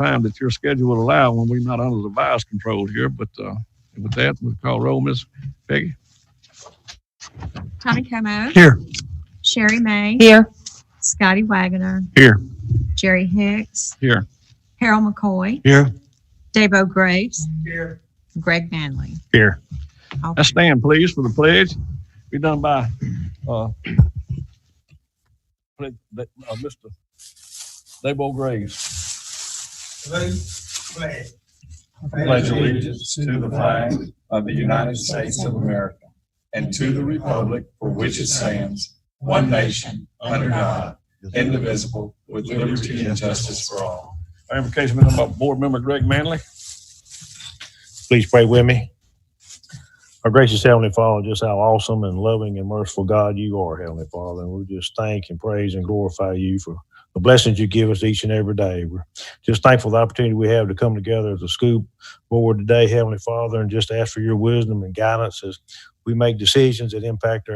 time that your schedule will allow when we're not under the vice control here. But with that, we'll call roll. Miss Peggy. Tommy Como. Here. Sherry May. Here. Scotty Wagoner. Here. Jerry Hicks. Here. Harold McCoy. Here. Dave O'Graves. Here. Greg Manley. Here. Okay. Let's stand, please, for the pledge. Be done by Mr. Dave O'Graves. Pledge allegiance to the flag of the United States of America and to the republic for which it stands, one nation, under God, indivisible, with liberty and justice for all. Our invocation is by Board Member Greg Manley. Please pray with me. Our gracious Heavenly Father, just how awesome and loving and merciful God you are, Heavenly Father. And we just thank and praise and glorify you for the blessings you give us each and every day. We're just thankful for the opportunity we have to come together as a school board today, Heavenly Father, and just ask for your wisdom and guidance as we make decisions that impact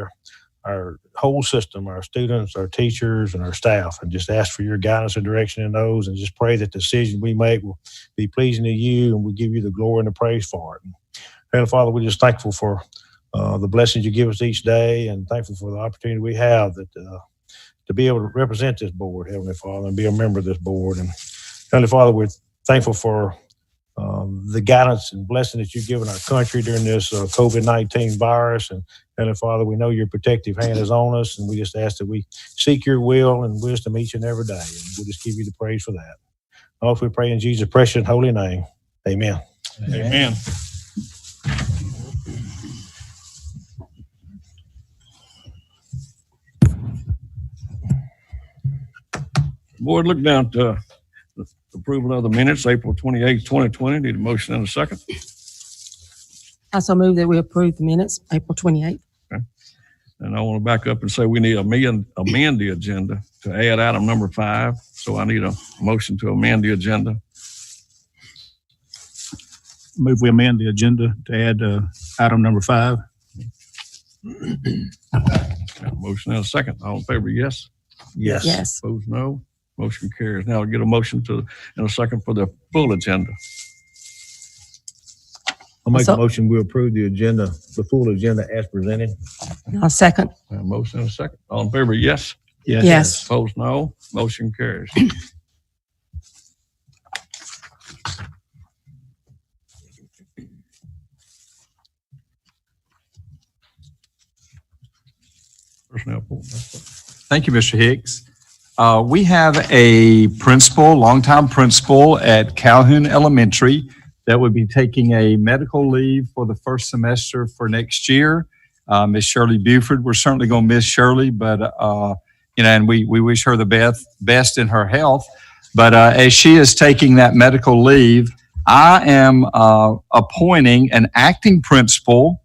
our whole system, our students, our teachers, and our staff, and just ask for your guidance and direction in those, and just pray that the decisions we make will be pleasing to you, and we'll give you the glory and the praise for it. And Heavenly Father, we're just thankful for the blessings you give us each day, and thankful for the opportunity we have that to be able to represent this board, Heavenly Father, and be a member of this board. And Heavenly Father, we're thankful for the guidance and blessing that you've given our country during this COVID-19 virus. And Heavenly Father, we know your protective hand is on us, and we just ask that we seek your will and wisdom each and every day. And we'll just give you the praise for that. All we pray in Jesus' precious and holy name. Amen. Amen. Board, look down to the approval of the minutes, April 28th, 2020. Need a motion and a second. I so move that we approve the minutes, April 28th. Okay. And I want to back up and say we need amend the agenda to add item number 5. So I need a motion to amend the agenda. Move we amend the agenda to add item number 5. Got a motion and a second. All in favor, yes? Yes. Yes. Opposed, no. Motion carries. Now I'll get a motion and a second for the full agenda. I'll make a motion, we approve the agenda, the full agenda as presented. I'll second. A motion and a second. All in favor, yes? Yes. Yes. Opposed, no. Motion carries. Personnel report. Thank you, Mr. Hicks. We have a principal, longtime principal at Calhoun Elementary that would be taking a medical leave for the first semester for next year. Miss Shirley Buford, we're certainly going to miss Shirley, but and we wish her the best in her health. But as she is taking that medical leave, I am appointing an acting principal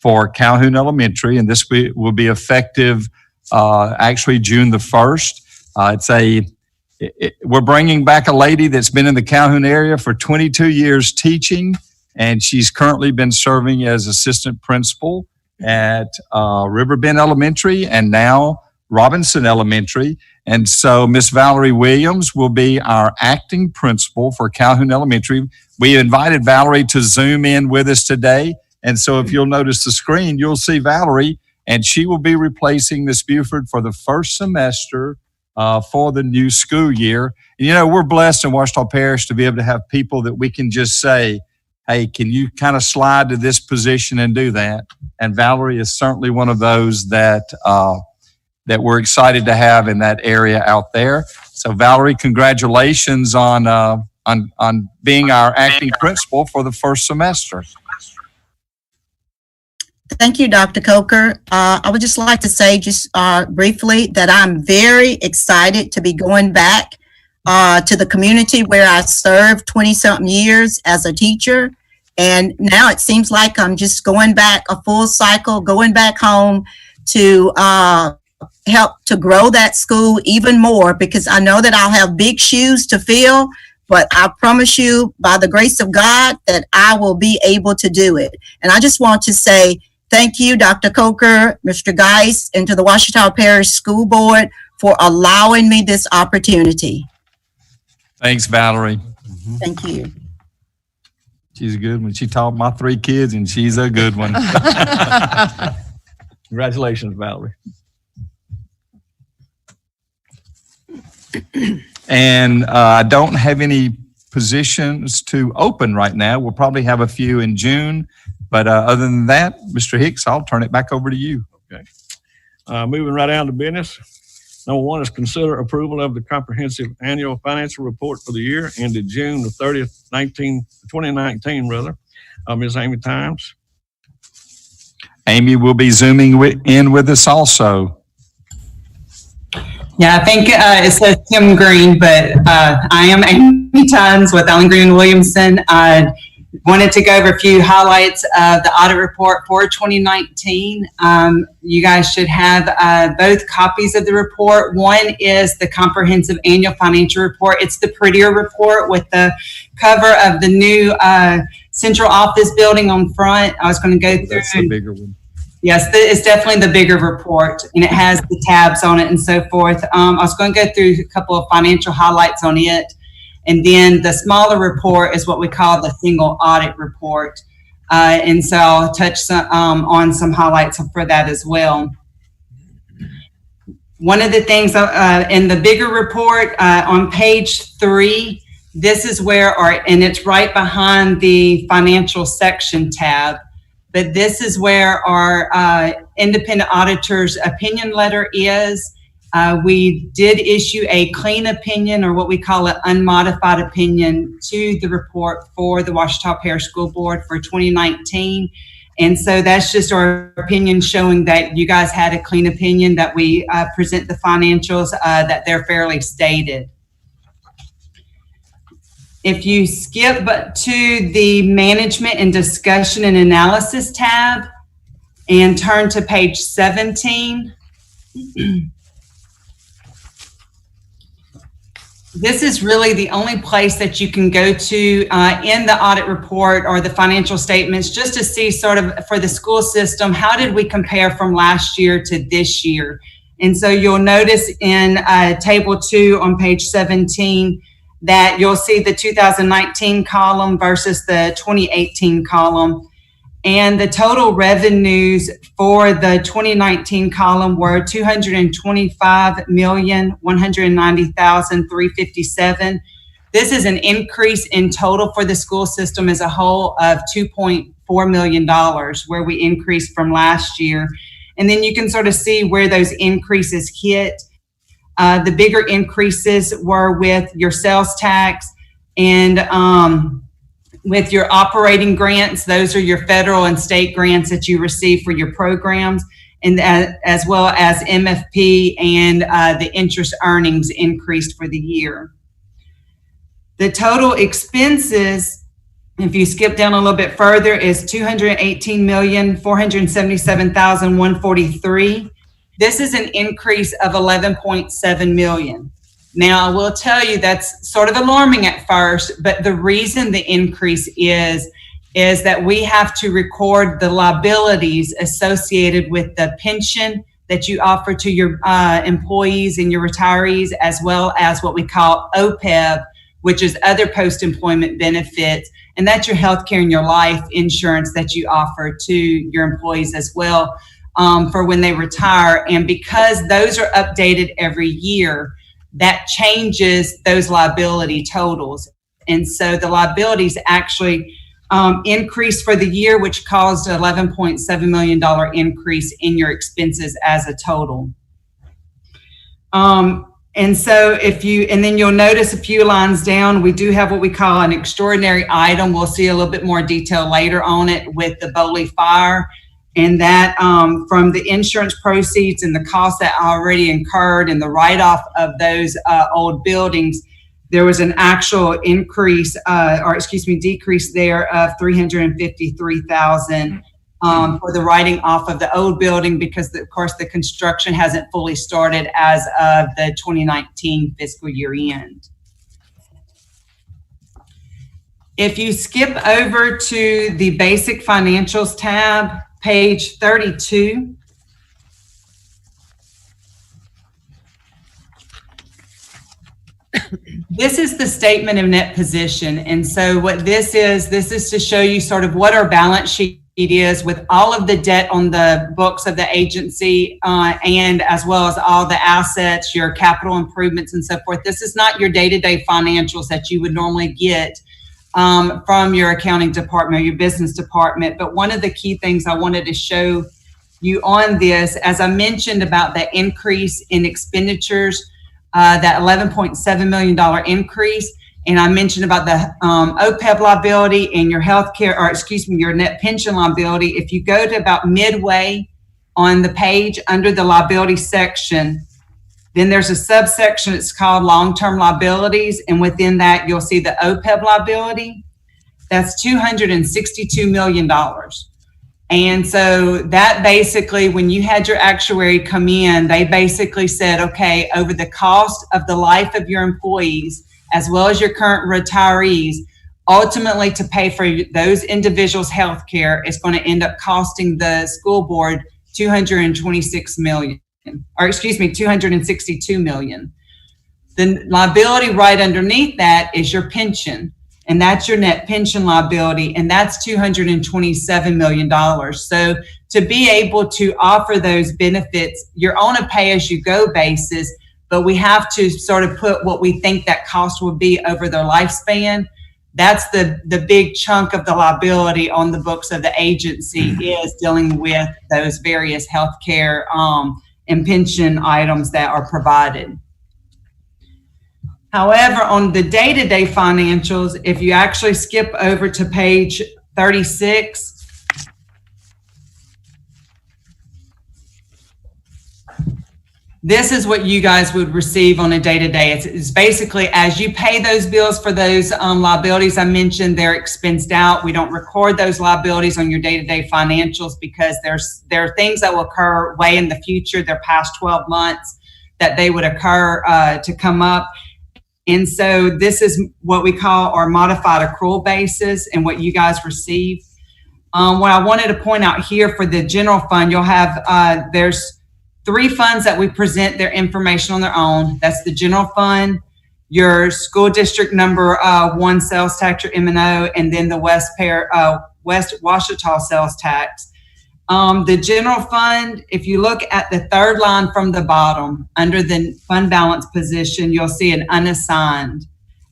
for Calhoun Elementary, and this will be effective actually June the 1st. We're bringing back a lady that's been in the Calhoun area for 22 years teaching, and she's currently been serving as assistant principal at Riverbend Elementary and now Robinson Elementary. And so Miss Valerie Williams will be our acting principal for Calhoun Elementary. We invited Valerie to Zoom in with us today. And so if you'll notice the screen, you'll see Valerie, and she will be replacing Miss Buford for the first semester for the new school year. And, we're blessed in Ouachita Parish to be able to have people that we can just say, hey, can you kind of slide to this position and do that? And Valerie is certainly one of those that we're excited to have in that area out there. So Valerie, congratulations on being our acting principal for the first semester. Thank you, Dr. Coker. I would just like to say briefly that I'm very excited to be going back to the community where I served 20-something years as a teacher. And now it seems like I'm just going back a full cycle, going back home to help to grow that school even more, because I know that I'll have big shoes to fill, but I promise you, by the grace of God, that I will be able to do it. And I just want to say thank you, Dr. Coker, Mr. Geis, and to the Ouachita Parish School Board for allowing me this opportunity. Thanks, Valerie. Thank you. She's a good one. She taught my 3 kids, and she's a good one. Congratulations, Valerie. And I don't have any positions to open right now. We'll probably have a few in June. But other than that, Mr. Hicks, I'll turn it back over to you. Okay. Moving right down to business. Number 1 is consider approval of the comprehensive annual financial report for the year ended June the 30th, 2019, rather. Ms. Amy Times. Amy will be zooming in with us also. Yeah, I think it says Tim Green, but I am Amy Times with Allen Green Williamson. I wanted to go over a few highlights of the audit report for 2019. You guys should have both copies of the report. One is the comprehensive annual financial report. It's the prettier report with the cover of the new central office building on front. I was going to go through. That's the bigger one. Yes, it's definitely the bigger report, and it has the tabs on it and so forth. I was going to go through a couple of financial highlights on it. And then the smaller report is what we call the single audit report. And so I'll touch on some highlights for that as well. One of the things in the bigger report on page 3, this is where and it's right behind the financial section tab, but this is where our independent auditor's opinion letter is. We did issue a clean opinion, or what we call an unmodified opinion, to the report for the Ouachita Parish School Board for 2019. And so that's just our opinion showing that you guys had a clean opinion, that we present the financials, that they're fairly stated. If you skip to the management and discussion and analysis tab and turn to page 17, this is really the only place that you can go to in the audit report or the financial statements, just to see sort of for the school system, how did we compare from last year to this year? And so you'll notice in table 2 on page 17 that you'll see the 2019 column versus the 2018 column. And the total revenues for the 2019 column were $225,190,357. This is an increase in total for the school system as a whole of $2.4 million, where we increased from last year. And then you can sort of see where those increases hit. The bigger increases were with your sales tax and with your operating grants. Those are your federal and state grants that you receive for your programs, and as well as MFP and the interest earnings increased for the year. The total expenses, if you skip down a little bit further, is $218,477,143. This is an increase of $11.7 million. Now, I will tell you that's sort of alarming at first, but the reason the increase is that we have to record the liabilities associated with the pension that you offer to your employees and your retirees, as well as what we call OPEB, which is other post-employment benefits, and that's your health care and your life insurance that you offer to your employees as well for when they retire. And because those are updated every year, that changes those liability totals. And so the liabilities actually increased for the year, which caused an $11.7 million increase in your expenses as a total. And so then you'll notice a few lines down, we do have what we call an extraordinary item. We'll see a little bit more detail later on it with the Bowley fire. And that from the insurance proceeds and the costs that I already incurred and the write-off of those old buildings, there was an actual decrease there of $353,000 for the writing off of the old building, because of course the construction hasn't fully started as of the 2019 fiscal year end. If you skip over to the basic financials tab, page 32. This is the statement of net position. And so what this is to show you sort of what our balance sheet is with all of the debt on the books of the agency, and as well as all the assets, your capital improvements and so forth. This is not your day-to-day financials that you would normally get from your accounting department or your business department. But one of the key things I wanted to show you on this, as I mentioned about the increase in expenditures, that $11.7 million increase, and I mentioned about the OPEB liability and your healthcare, or excuse me, your net pension liability. If you go to about midway on the page under the liability section, then there's a subsection, it's called long-term liabilities. And within that, you'll see the OPEB liability. That's $262 million. And so that basically, when you had your actuary come in, they basically said, okay, over the cost of the life of your employees, as well as your current retirees, ultimately to pay for those individuals' health care is going to end up costing the school board $262 million. The liability right underneath that is your pension, and that's your net pension liability, and that's $227 million. So to be able to offer those benefits, you're on a pay-as-you-go basis, but we have to sort of put what we think that cost will be over their lifespan. That's the big chunk of the liability on the books of the agency, is dealing with those various healthcare and pension items that are provided. However, on the day-to-day financials, if you actually skip over to page 36, this is what you guys would receive on a day-to-day. It's basically, as you pay those bills for those liabilities I mentioned, they're expensed out. We don't record those liabilities on your day-to-day financials because there are things that will occur way in the future. They're past 12 months that they would occur to come up. And so this is what we call our modified accrual basis and what you guys receive. What I wanted to point out here for the general fund, you'll have, there's 3 funds that we present their information on their own. That's the general fund, your school district number 1 sales tax, your M&O, and then the West Ouachita sales tax. The general fund, if you look at the third line from the bottom, under the fund balance position, you'll see an unassigned,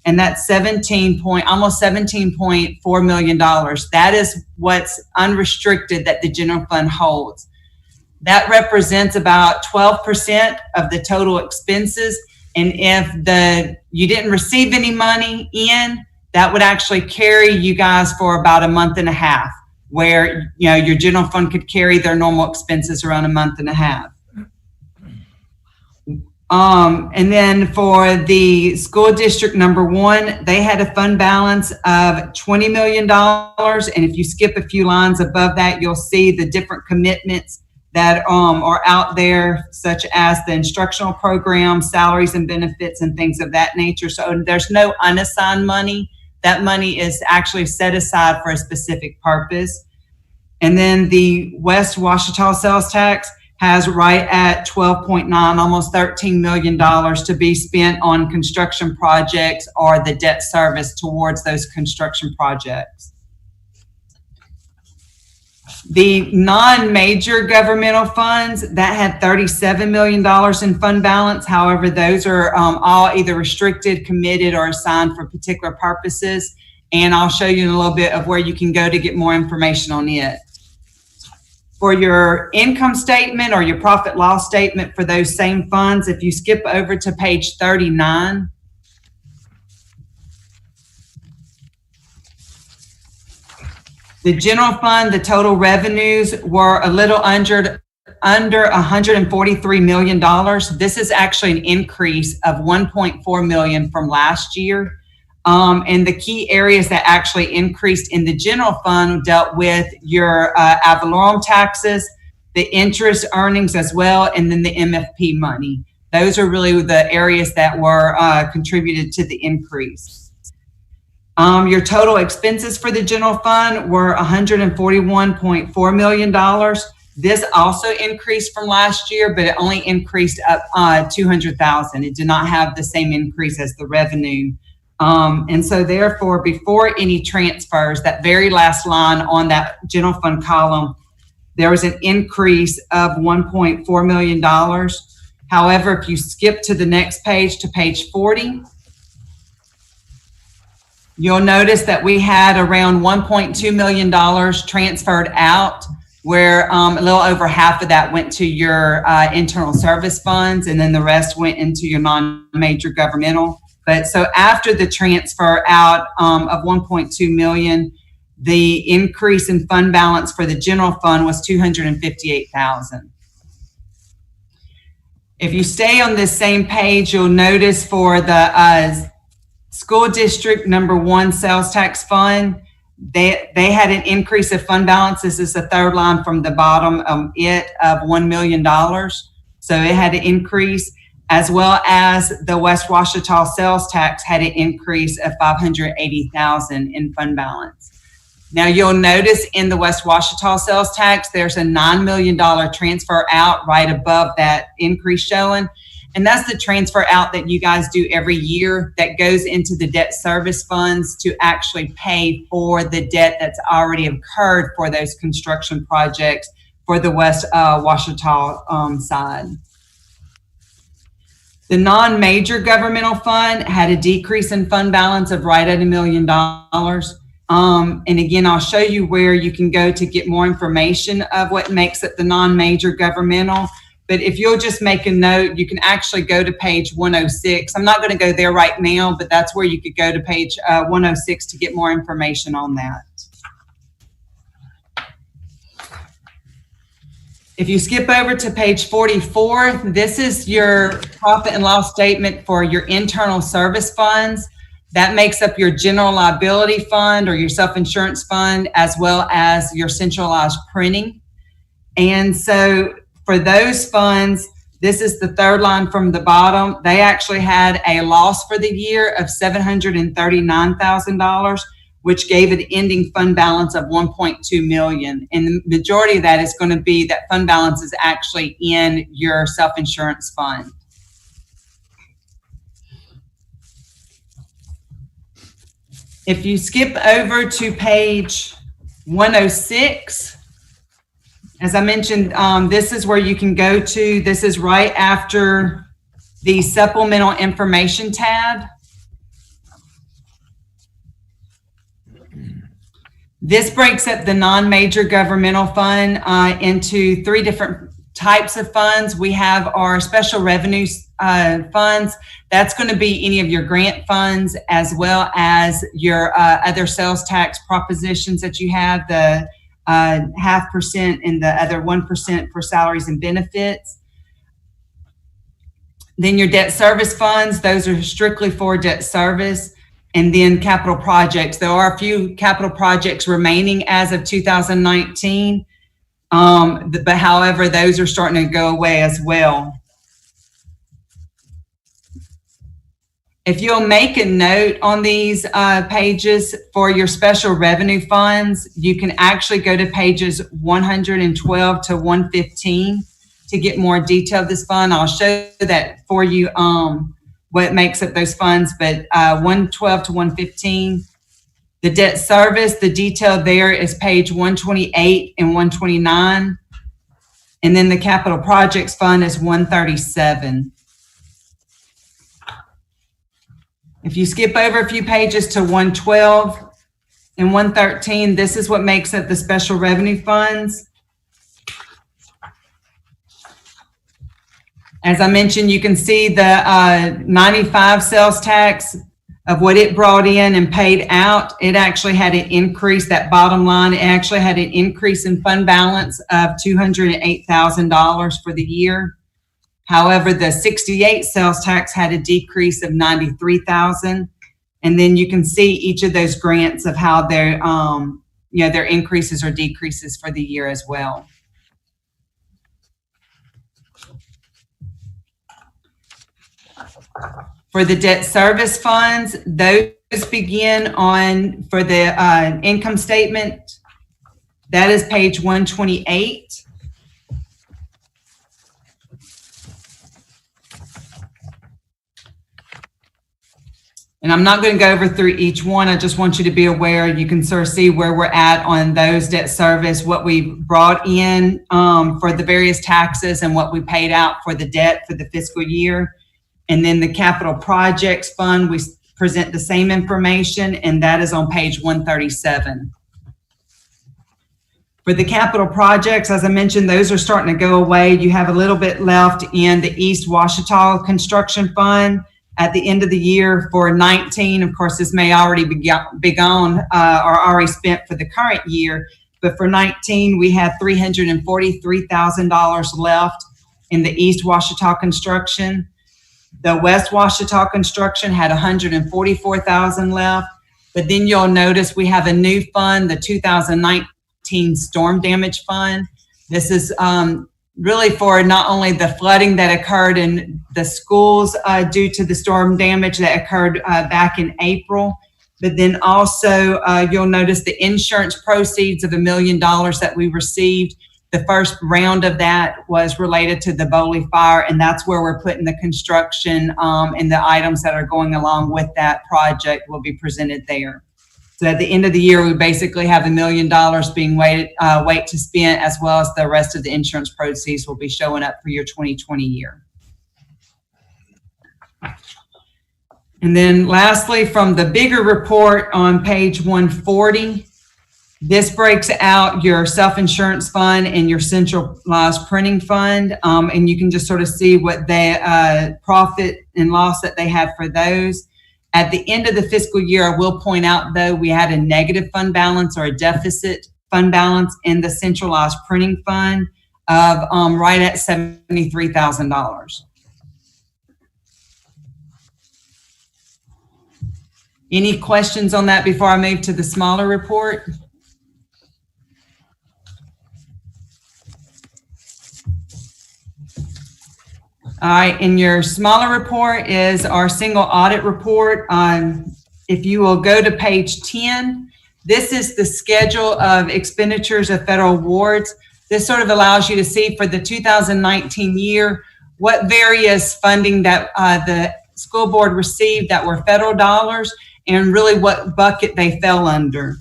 and that's almost $17.4 million. That is what's unrestricted that the general fund holds. That represents about 12% of the total expenses. And if you didn't receive any money in, that would actually carry you guys for about a month and a half, where your general fund could carry their normal expenses around a month and a half. And then for the school district number 1, they had a fund balance of $20 million. And if you skip a few lines above that, you'll see the different commitments that are out there, such as the instructional program, salaries and benefits, and things of that nature. So there's no unassigned money. That money is actually set aside for a specific purpose. And then the West Ouachita sales tax has right at 12.9, almost $13 million to be spent on construction projects or the debt service towards those construction projects. The non-major governmental funds, that had $37 million in fund balance. However, those are all either restricted, committed, or assigned for particular purposes. And I'll show you in a little bit of where you can go to get more information on it. For your income statement or your profit loss statement for those same funds, if you skip over to page 39, the general fund, the total revenues were a little under $143 million. This is actually an increase of $1.4 million from last year. And the key areas that actually increased in the general fund dealt with your ad valorem taxes, the interest earnings as well, and then the MFP money. Those are really the areas that were contributed to the increase. Your total expenses for the general fund were $141.4 million. This also increased from last year, but it only increased up $200,000. It did not have the same increase as the revenue. And so therefore, before any transfers, that very last line on that general fund column, there was an increase of $1.4 million. However, if you skip to the next page, to page 40, you'll notice that we had around $1.2 million transferred out, where a little over half of that went to your internal service funds, and then the rest went into your non-major governmental. But so after the transfer out of 1.2 million, the increase in fund balance for the general fund was 258,000. If you stay on this same page, you'll notice for the school district number 1 sales tax fund, they had an increase of fund balance. This is the third line from the bottom of $1 million. So it had an increase, as well as the West Ouachita sales tax had an increase of $580,000 in fund balance. Now you'll notice in the West Ouachita sales tax, there's a $9 million transfer out right above that increase showing. And that's the transfer out that you guys do every year that goes into the debt service funds to actually pay for the debt that's already occurred for those construction projects for the West Ouachita side. The non-major governmental fund had a decrease in fund balance of right at $1 million. And again, I'll show you where you can go to get more information of what makes it the non-major governmental. But if you'll just make a note, you can actually go to page 106. I'm not going to go there right now, but that's where you could go to page 106 to get more information on that. If you skip over to page 44, this is your profit and loss statement for your internal service funds. That makes up your general liability fund or your self-insurance fund, as well as your centralized printing. And so for those funds, this is the third line from the bottom. They actually had a loss for the year of $739,000, which gave an ending fund balance of 1.2 million. And the majority of that is going to be that fund balance is actually in your self-insurance fund. If you skip over to page 106, as I mentioned, this is where you can go to. This is right after the supplemental information tab. This breaks up the non-major governmental fund into 3 different types of funds. We have our special revenue funds. That's going to be any of your grant funds, as well as your other sales tax propositions that you have, the 0.5% and the other 1% for salaries and benefits. Then your debt service funds, those are strictly for debt service. And then capital projects. There are a few capital projects remaining as of 2019, but however, those are starting to go away as well. If you'll make a note on these pages for your special revenue funds, you can actually go to pages 112 to 115 to get more detail of this fund. I'll show that for you what makes up those funds, but 112 to 115. The debt service, the detail there is page 128 and 129. And then the capital projects fund is 137. If you skip over a few pages to 112 and 113, this is what makes up the special revenue funds. As I mentioned, you can see the 95 sales tax of what it brought in and paid out. It actually had an increase, that bottom line, it actually had an increase in fund balance of $208,000 for the year. However, the 68 sales tax had a decrease of $93,000. And then you can see each of those grants of how their increases or decreases for the year as well. For the debt service funds, those begin on, for the income statement, that is page 128. And I'm not going to go over through each one. I just want you to be aware. You can sort of see where we're at on those debt service, what we brought in for the various taxes and what we paid out for the debt for the fiscal year. And then the capital projects fund, we present the same information, and that is on page 137. For the capital projects, as I mentioned, those are starting to go away. You have a little bit left in the East Ouachita Construction Fund at the end of the year for 19. Of course, this may already be gone or already spent for the current year. But for 19, we have $343,000 left in the East Ouachita Construction. The West Ouachita Construction had $144,000 left. But then you'll notice we have a new fund, the 2019 Storm Damage Fund. This is really for not only the flooding that occurred in the schools due to the storm damage that occurred back in April, but then also you'll notice the insurance proceeds of $1 million that we received. The first round of that was related to the Bowley fire, and that's where we're putting the construction and the items that are going along with that project will be presented there. So at the end of the year, we basically have $1 million being wait to spend, as well as the rest of the insurance proceeds will be showing up for your 2020 year. And then lastly, from the bigger report on page 140, this breaks out your self-insurance fund and your centralized printing fund. And you can just sort of see what the profit and loss that they have for those. At the end of the fiscal year, I will point out, though, we had a negative fund balance or a deficit fund balance in the centralized printing fund of right at $73,000. Any questions on that before I move to the smaller report? All right, in your smaller report is our single audit report. If you will go to page 10, this is the schedule of expenditures of federal awards. This sort of allows you to see for the 2019 year what various funding that the school board received that were federal dollars and really what bucket they fell under.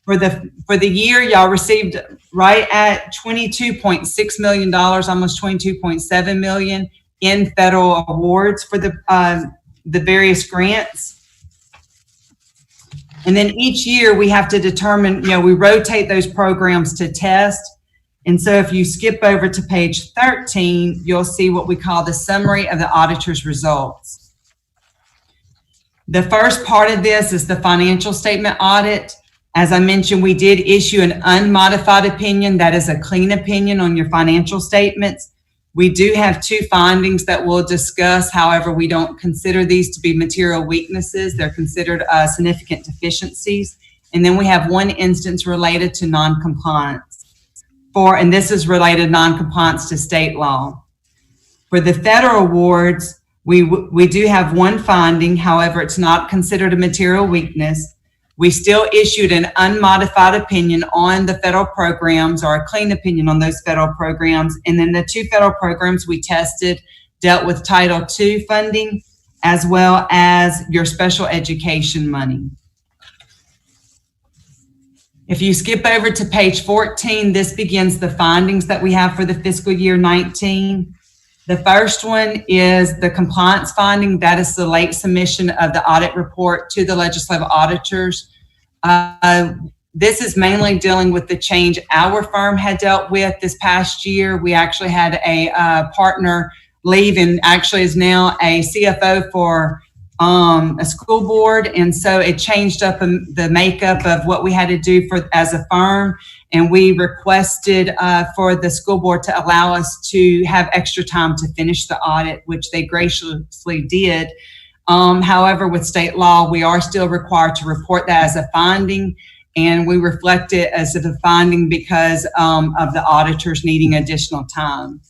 For the year, y'all received right at $22.6 million, almost $22.7 million in federal awards for the various grants. And then each year we have to determine, we rotate those programs to test. And so if you skip over to page 13, you'll see what we call the summary of the auditor's results. The first part of this is the financial statement audit. As I mentioned, we did issue an unmodified opinion. That is a clean opinion on your financial statements. We do have 2 findings that we'll discuss. However, we don't consider these to be material weaknesses. They're considered significant deficiencies. And then we have 1 instance related to non-compliance. And this is related non-compliance to state law. For the federal awards, we do have 1 finding. However, it's not considered a material weakness. We still issued an unmodified opinion on the federal programs, or a clean opinion on those federal programs. And then the 2 federal programs we tested dealt with Title II funding, as well as your special education money. If you skip over to page 14, this begins the findings that we have for the fiscal year 19. The first one is the compliance finding. That is the late submission of the audit report to the legislative auditors. This is mainly dealing with the change our firm had dealt with this past year. We actually had a partner leave and actually is now a CFO for a school board. And so it changed up the makeup of what we had to do as a firm. And we requested for the school board to allow us to have extra time to finish the audit, which they graciously did. However, with state law, we are still required to report that as a finding, and we reflect it as a finding because of the auditors needing additional time.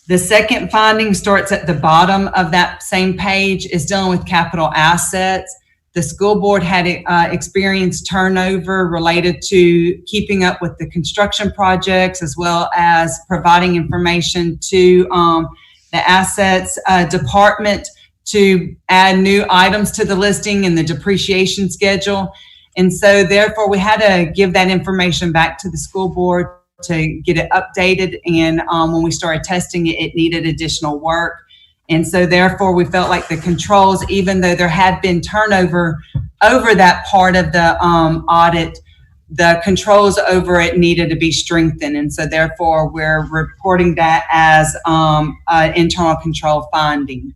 The second finding starts at the bottom of that same page, is dealing with capital assets. The school board had experienced turnover related to keeping up with the construction projects, as well as providing information to the assets department to add new items to the listing and the depreciation schedule. And so therefore we had to give that information back to the school board to get it updated. And when we started testing it, it needed additional work. And so therefore we felt like the controls, even though there had been turnover over that part of the audit, the controls over it needed to be strengthened. And so therefore we're reporting that as an internal control finding.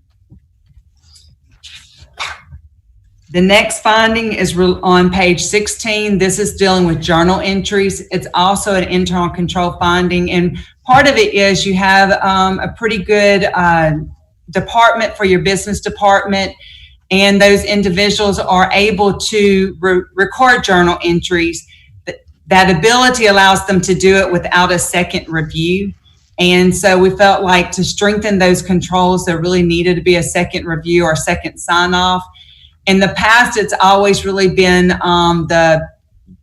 The next finding is on page 16. This is dealing with journal entries. It's also an internal control finding. And part of it is you have a pretty good department for your business department. And those individuals are able to record journal entries. That ability allows them to do it without a second review. And so we felt like to strengthen those controls, there really needed to be a second review or second sign off. In the past, it's always really been the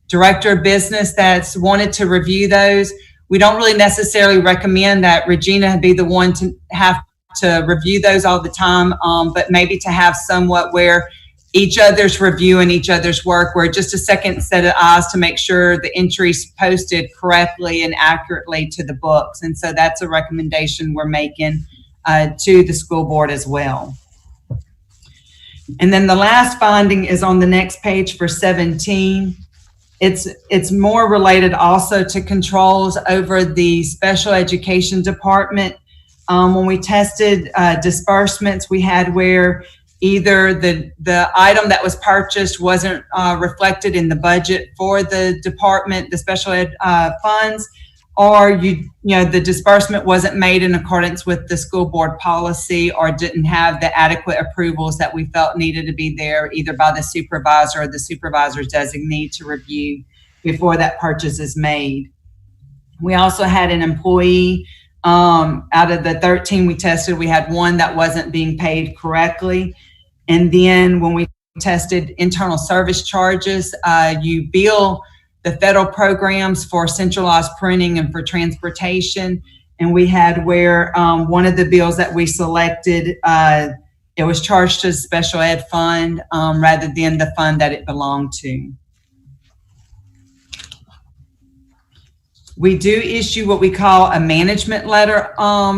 director of business that's wanted to review those. We don't really necessarily recommend that Regina be the one to have to review those all the time, but maybe to have somewhat where each other's reviewing each other's work, where just a second set of eyes to make sure the entries posted correctly and accurately to the books. And so that's a recommendation we're making to the school board as well. And then the last finding is on the next page for 17. It's more related also to controls over the special education department. When we tested disbursements, we had where either the item that was purchased wasn't reflected in the budget for the department, the special ed funds, or the disbursement wasn't made in accordance with the school board policy, or didn't have the adequate approvals that we felt needed to be there, either by the supervisor or the supervisor's designee to review before that purchase is made. We also had an employee, out of the 13 we tested, we had one that wasn't being paid correctly. And then when we tested internal service charges, you bill the federal programs for centralized printing and for transportation. And we had where one of the bills that we selected, it was charged to the special ed fund rather than the fund that it belonged to. We do issue what we call a management letter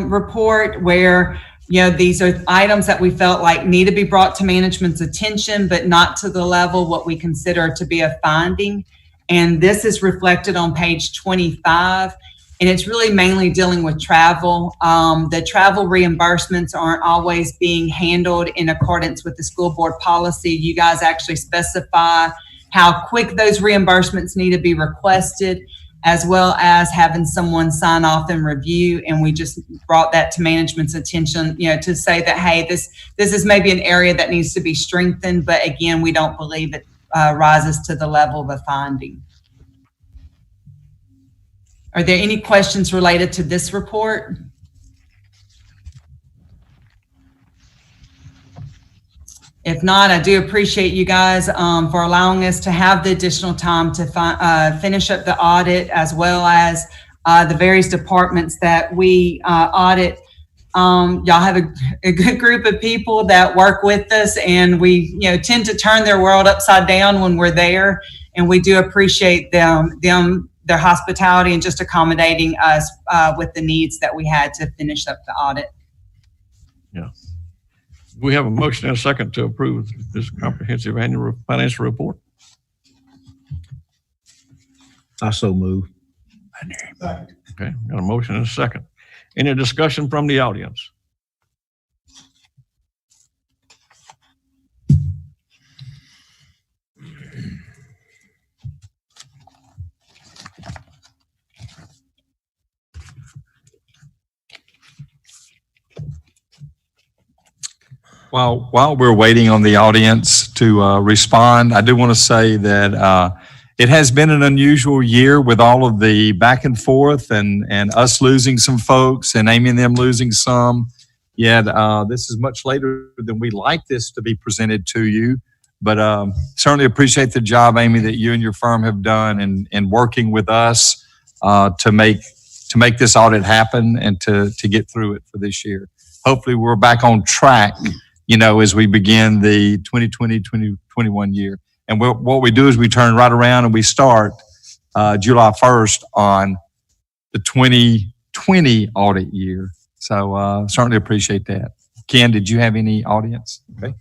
report, where these are items that we felt like need to be brought to management's attention, but not to the level what we consider to be a finding. And this is reflected on page 25. And it's really mainly dealing with travel. The travel reimbursements aren't always being handled in accordance with the school board policy. You guys actually specify how quick those reimbursements need to be requested, as well as having someone sign off and review. And we just brought that to management's attention, to say that, hey, this is maybe an area that needs to be strengthened. But again, we don't believe it rises to the level of a finding. Are there any questions related to this report? If not, I do appreciate you guys for allowing us to have the additional time to finish up the audit, as well as the various departments that we audit. Y'all have a good group of people that work with us, and we tend to turn their world upside down when we're there, and we do appreciate them their hospitality and just accommodating us with the needs that we had to finish up the audit. Yeah. We have a motion and a second to approve this comprehensive annual financial report. I so move. Okay, got a motion and a second. Any discussion from the audience? While we're waiting on the audience to respond, I do want to say that it has been an unusual year with all of the back and forth and us losing some folks and Amy and them losing some. Yet this is much later than we like this to be presented to you. But certainly appreciate the job, Amy, that you and your firm have done in working with us to make this audit happen and to get through it for this year. Hopefully we're back on track as we begin the 2020-2021 year. And what we do is we turn right around and we start July 1st on the 2020 audit year. So certainly appreciate that. Ken, did you have any audience? Okay.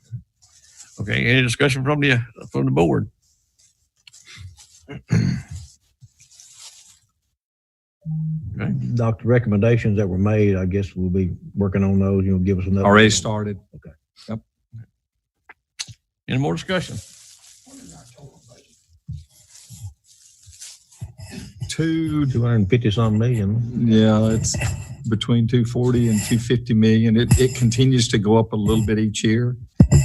Okay, any discussion from the board? Okay. Doctor, recommendations that were made, I guess we'll be working on those. You'll give us another. Already started. Okay. Yep. Any more discussion? 250 some million. Yeah, it's between 240 and 250 million. It continues to go up a little bit each year.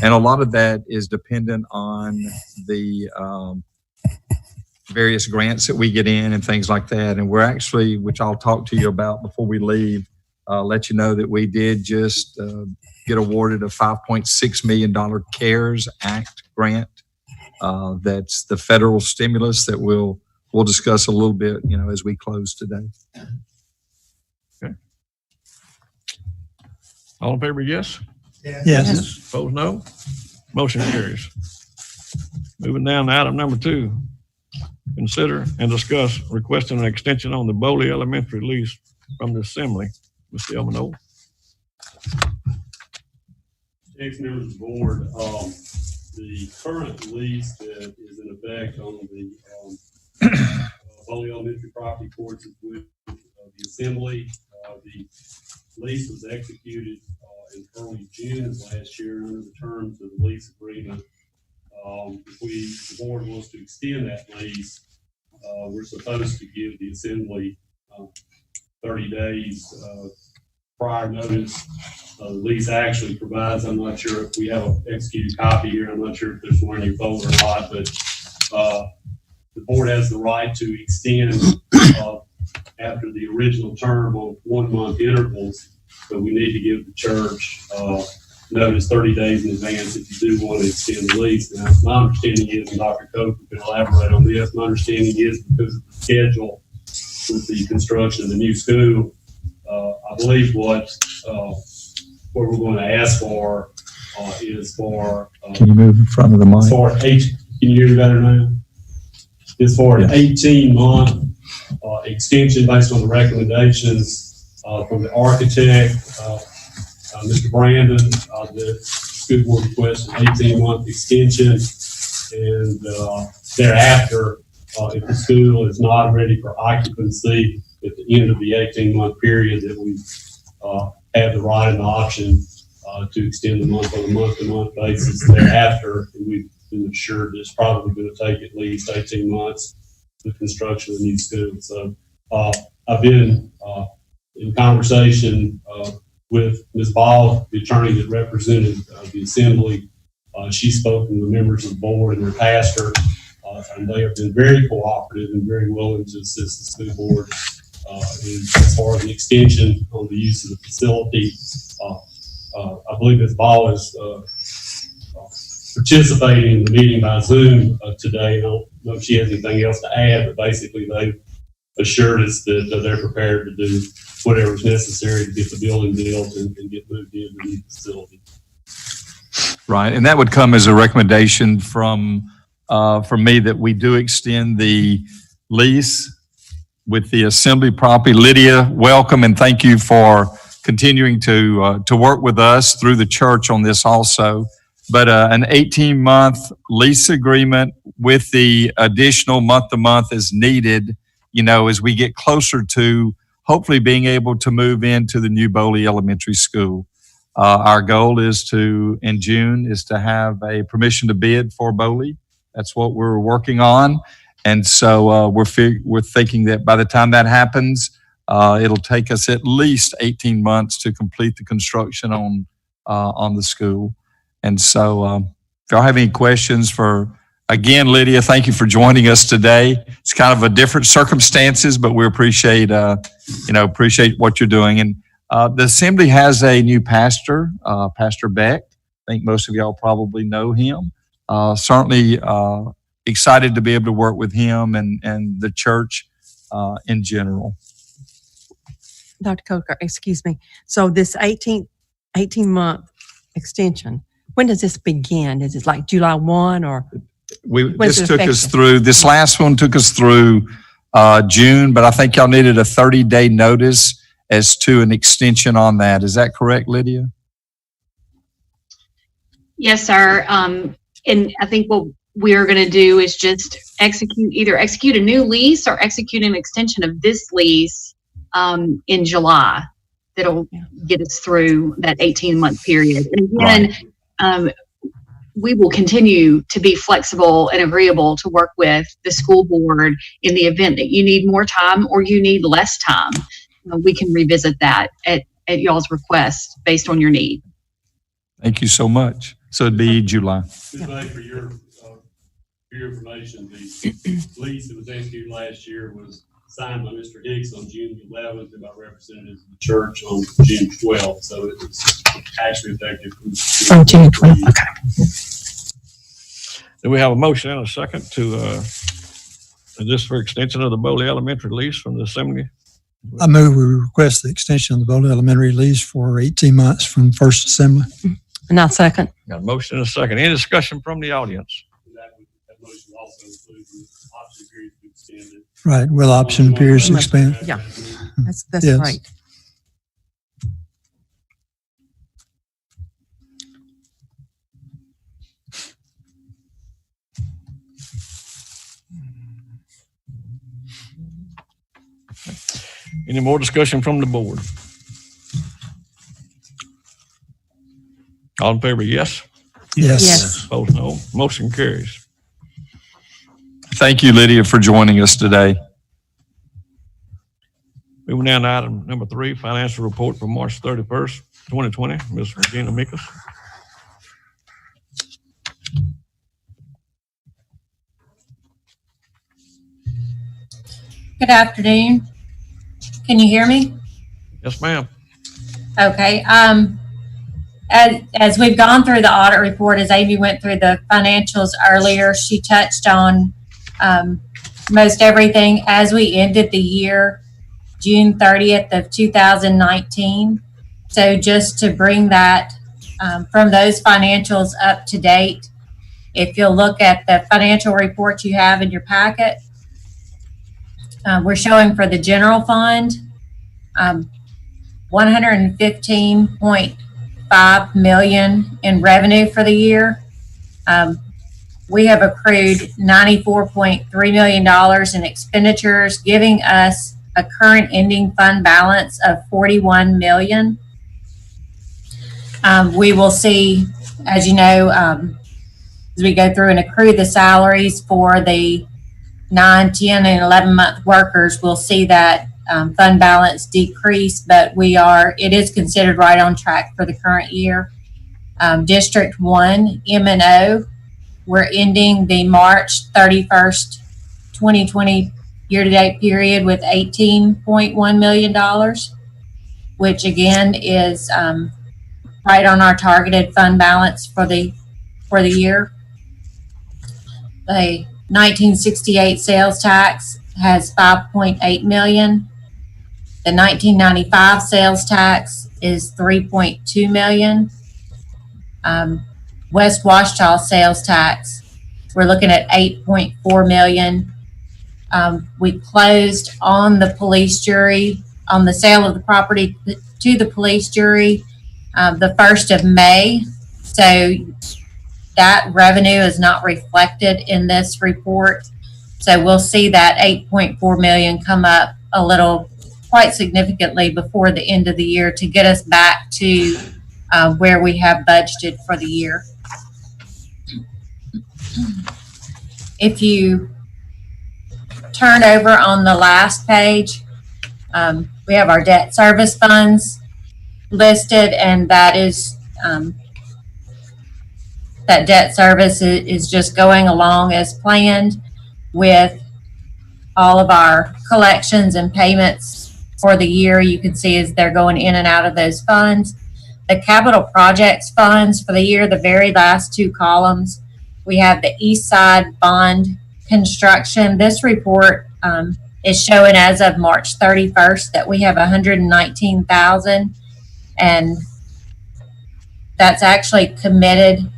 And a lot of that is dependent on the various grants that we get in and things like that. And we're actually, which I'll talk to you about before we leave, let you know that we did just get awarded a $5.6 million CARES Act grant. That's the federal stimulus that we'll discuss a little bit, as we close today. Okay. All in favor, yes? Yes. Opposed, no? Motion carries. Moving down to item number 2. Consider and discuss requesting an extension on the Boley Elementary lease from the Assembly. Mr. Elmano. Ex members of the board, the current lease that is in effect on the Boley Elementary property courts is with the Assembly. The lease was executed in early June of last year under the terms of the lease agreement. If the board wants to extend that lease, we're supposed to give the Assembly 30 days prior notice. The lease actually provides, I'm not sure if we have an executed copy here, I'm not sure if there's one in your folder or not, but the board has the right to extend after the original term on 1-month intervals, but we need to give the church notice 30 days in advance if you do want to extend the lease. Now, my understanding is, and Dr. Coker can elaborate on this, my understanding is because of the schedule with the construction of the new school, I believe what we're going to ask for is for. Can you move in front of the mic? Can you hear me better now? Is for an 18-month extension based on the recommendations from the architect, Mr. Brandon. The school board requested an 18-month extension, and thereafter, if the school is not ready for occupancy at the end of the 18-month period, that we have the right and the option to extend the month on a month-to-month basis thereafter. And we've been assured that it's probably going to take at least 18 months the construction of the new school. So I've been in conversation with Ms. Ball, the attorney that represented the Assembly. She's spoken with members of the board and their pastor, and they have been very cooperative and very willing to assist the school board as far as an extension on the use of the facility. I believe Ms. Ball is participating in the meeting by Zoom today. I don't know if she has anything else to add, but basically they've assured us that they're prepared to do whatever is necessary to get the building built and get moved into the new facility. Right, and that would come as a recommendation from me that we do extend the lease with the Assembly property. Lydia, welcome and thank you for continuing to work with us through the church on this also. But an 18-month lease agreement with the additional month-to-month is needed, as we get closer to hopefully being able to move into the new Boley Elementary School. Our goal is in June, is to have a permission to bid for Boley. That's what we're working on. And so we're thinking that by the time that happens, it'll take us at least 18 months to complete the construction on the school. And so if y'all have any questions again, Lydia, thank you for joining us today. It's kind of a different circumstances, but we appreciate what you're doing. And the Assembly has a new pastor, Pastor Beck. I think most of y'all probably know him. Certainly excited to be able to work with him and the church in general. Dr. Coker, excuse me. So this 18-month extension, When does this begin? Is it like July 1 or? When's This it took us effective? through, this last one took us through June, but I think y'all needed a 30-day notice as to an extension on that. Is that correct, Lydia? Yes, sir. And I think what we're going to do is just either execute a new lease or execute an extension of this lease in July. That'll get us through that 18-month period. And again, we will continue to be flexible and agreeable to work with the school board in the event that you need more time or you need less time. We can revisit that at y'all's request based on your need. Thank you so much. So it'd be July. Ms. May, for your information, the lease that was executed last year was signed by Mr. Hicks on June 11th and by representatives of the church on June 12th. So it was actually effective On June 12th, okay. Do we have a motion and a second to, this for extension of the Bowley Elementary lease from the Assembly? I move we request the extension of the Bowley Elementary lease for 18 months from First Assembly. And I'll second. Got a motion and a second. Any discussion from the audience? That motion also includes the option period to extend it. Right, will option periods expand? Yeah. That's Yes. great. Any more discussion from the board? All in favor, yes? Yes. Opposed, no. Motion carries. Thank you, Lydia, for joining us today. Moving down to item number 3, financial report for March 31st, 2020. Ms. Regina Mikas. Good afternoon. Can you hear me? Yes, ma'am. Okay. As we've gone through the audit report, as Amy went through the financials earlier, she touched on most everything as we ended the year, June 30th of 2019. So just to bring that from those financials up to date, if you'll look at the financial report you have in your packet, we're showing for the general fund, 115.5 million in revenue for the year. We have accrued $94.3 million in expenditures, giving us a current ending fund balance of 41 million. We will see, as you know, as we go through and accrue the salaries for the 9, 10, and 11-month workers, we'll see that fund balance decrease, but it is considered right on track for the current year. District 1, M&O, we're ending the March 31st, 2020 year-to-date period with $18.1 million, which again is right on our targeted fund balance for the year. The 1968 sales tax has 5.8 million. The 1995 sales tax is 3.2 million. West Ouachita sales tax, we're looking at 8.4 million. We closed on the police jury, on the sale of the property to the police jury, the 1st of May. So that revenue is not reflected in this report. So we'll see that 8.4 million come up a little, quite significantly before the end of the year to get us back to where we have budgeted for the year. If you turn over on the last page, we have our debt service funds listed, and that is that debt service is just going along as planned with all of our collections and payments for the year. You can see as they're going in and out of those funds. The capital projects funds for the year, the very last 2 columns, we have the East Side Bond construction. This report is showing as of March 31st that we have 119,000, and that's actually committed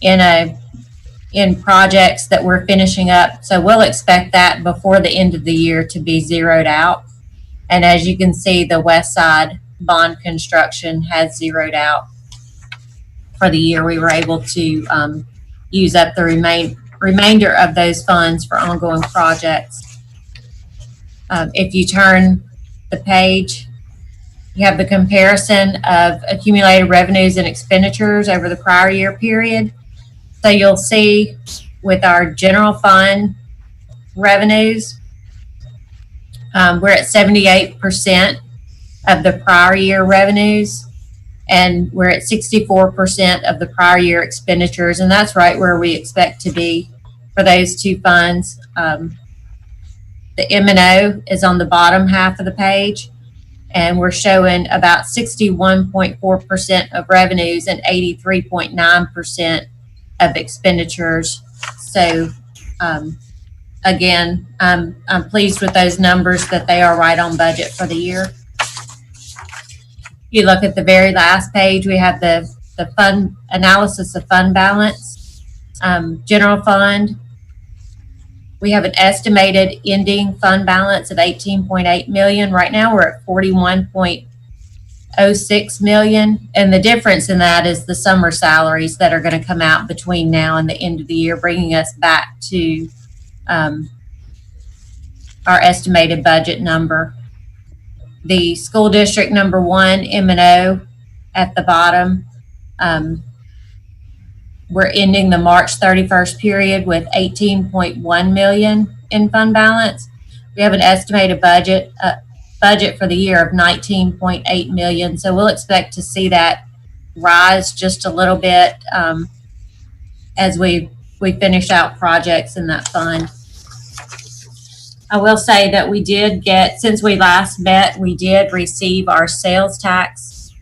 in projects that we're finishing up. So we'll expect that before the end of the year to be zeroed out. And as you can see, the west side bond construction has zeroed out for the year. We were able to use up the remainder of those funds for ongoing projects. If you turn the page, you have the comparison of accumulated revenues and expenditures over the prior year period. So you'll see with our general fund revenues, we're at 78% of the prior year revenues, and we're at 64% of the prior year expenditures, and that's right where we expect to be for those two funds. The M&O is on the bottom half of the page, and we're showing about 61.4% of revenues and 83.9% of expenditures. So again, I'm pleased with those numbers that they are right on budget for the year. You look at the very last page, we have the fund analysis of fund balance. General fund, we have an estimated ending fund balance of 18.8 million. Right now we're at 41.06 million. And the difference in that is the summer salaries that are going to come out between now and the end of the year, bringing us back to our estimated budget number. The school district number 1 M&O at the bottom, we're ending the March 31st period with 18.1 million in fund balance. We have an estimated budget for the year of 19.8 million. So we'll expect to see that rise just a little bit as we finish out projects in that fund. I will say that we did get, since we last met, we did receive our sales tax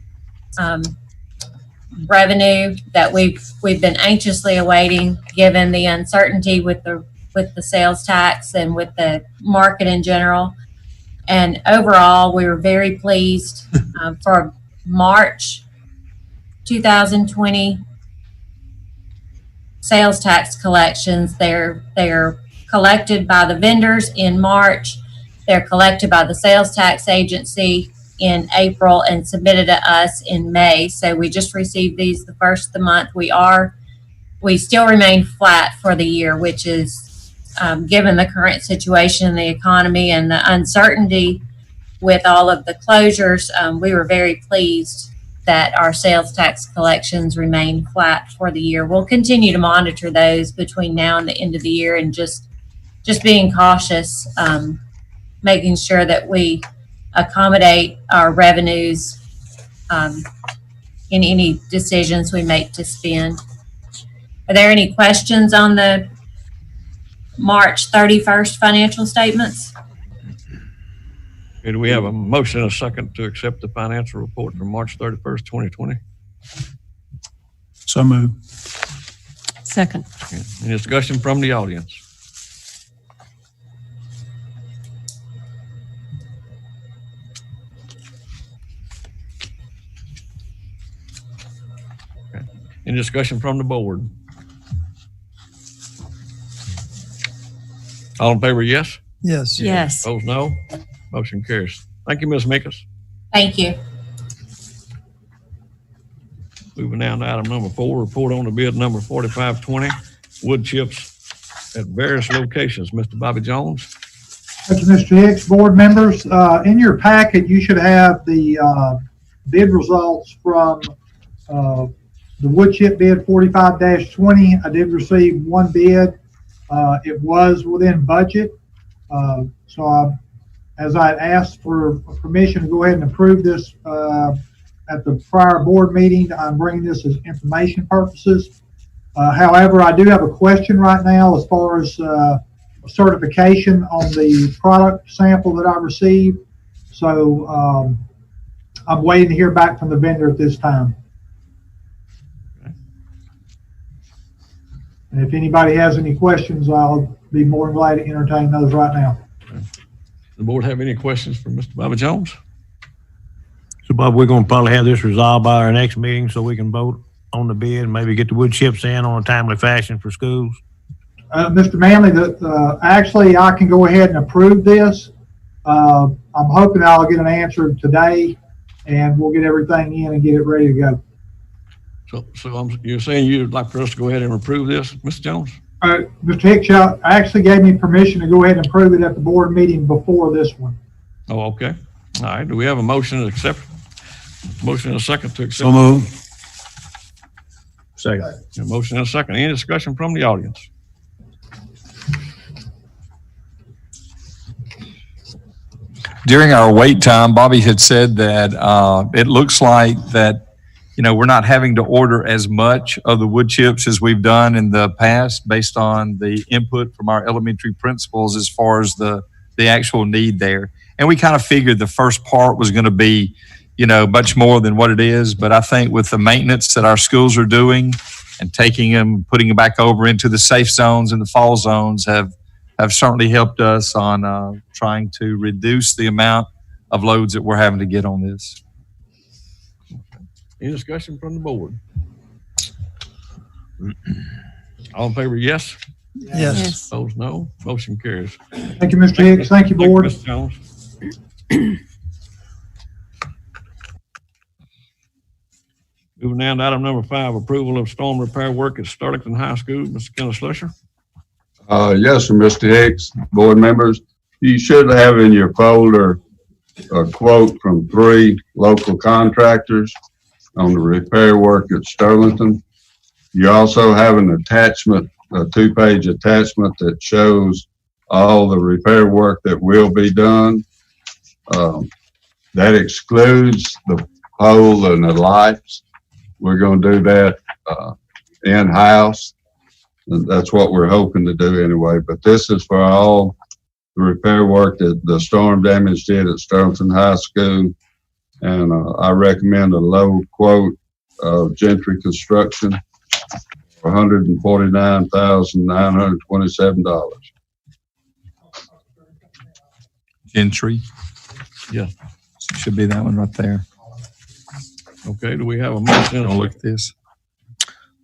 revenue that we've been anxiously awaiting, given the uncertainty with the sales tax and with the market in general. And overall, we were very pleased for March 2020 sales tax collections. They're collected by the vendors in March. They're collected by the sales tax agency in April and submitted to us in May. So we just received these the first of the month. We still remain flat for the year, which is given the current situation in the economy and the uncertainty with all of the closures, we were very pleased that our sales tax collections remain flat for the year. We'll continue to monitor those between now and the end of the year and just being cautious, making sure that we accommodate our revenues in any decisions we make to spend. Are there any questions on the March 31st financial statements? Okay, do we have a motion and a second to accept the financial report for March 31st, 2020? So moved. Second. Okay. Any discussion from the audience? Okay. Any discussion from the board? All in favor, yes? Yes. Yes. Opposed, no. Motion carries. Thank you, Ms. Mickes. Thank you. Moving down to item number 4, report on the bid number 4520, wood chips at various locations. Mr. Bobby Jones. Thank you, Mr. Hicks. Board members, in your packet, you should have the bid results from the wood chip bid 45-20. I did receive one bid. It was within budget. As I had asked for permission to go ahead and approve this at the prior board meeting, I'm bringing this as information purposes. However, I do have a question right now as far as certification on the product sample that I received. So I'm waiting to hear back from the vendor at this time. And if anybody has any questions, I'll be more than glad to entertain those right now. The board have any questions for Mr. Bobby Jones? So Bob, we're going to probably have this resolved by our next meeting so we can vote on the bid, maybe get the wood chips in on a timely fashion for schools? Mr. Manley, actually, I can go ahead and approve this. I'm hoping I'll get an answer today, and we'll get everything in and get it ready to go. So you're saying you'd like for us to go ahead and approve this, Mr. Jones? Mr. Hicks, actually gave me permission to go ahead and approve it at the board meeting before this one. Oh, okay. All right. Do we have a motion to accept? Motion and a second to accept? So moved. Second. A motion and a second. Any discussion from the audience? During our wait time, Bobby had said that it looks like that, we're not having to order as much of the wood chips as we've done in the past based on the input from our elementary principals as far as the actual need there. And we kind of figured the first part was going to be, much more than what it is. But I think with the maintenance that our schools are doing and taking them, putting them back over into the safe zones and the fall zones have certainly helped us on trying to reduce the amount of loads that we're having to get on this. Any discussion from the board? All in favor, yes? Yes. Opposed, no. Motion carries. Thank you, Mr. Hicks. Thank you, board. Mr. Jones. Moving down to item number 5, approval of storm repair work at Sterlington High School. Mr. Kenneth Slusher. Yes, sir, Mr. Hicks, board members. You should have in your folder a quote from 3 local contractors on the repair work at Sterlington. You also have an attachment, a 2-page attachment that shows all the repair work that will be done. That excludes the pole and the lights. We're going to do that in-house. And that's what we're hoping to do anyway. But this is for all the repair work that the storm damage did at Sterlington High School. And I recommend a low quote of Gentry Construction for $149,927. Gentry. Yeah. Should be that one right there. Okay, do we have a motion? Don't look at this.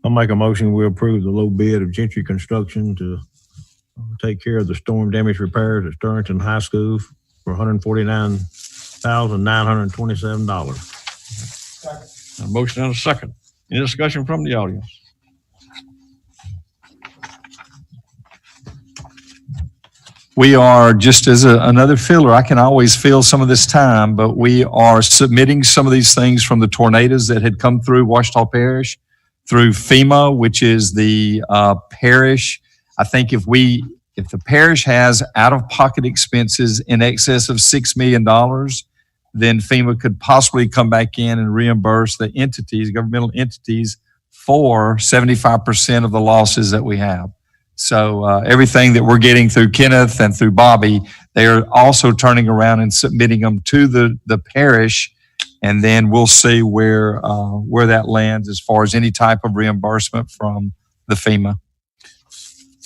I'll make a motion, we approve the low bid of Gentry Construction to take care of the storm damage repairs at Sterlington High School for $149,927. A motion and a second. Any discussion from the audience? We are, just as another filler, I can always fill some of this time, but we are submitting some of these things from the tornadoes that had come through Ouachita Parish through FEMA, which is the parish. I think if the parish has out-of-pocket expenses in excess of $6 million, then FEMA could possibly come back in and reimburse the entities, governmental entities, for 75% of the losses that we have. So everything that we're getting through Kenneth and through Bobby, they are also turning around and submitting them to the parish, and then we'll see where that lands as far as any type of reimbursement from the FEMA.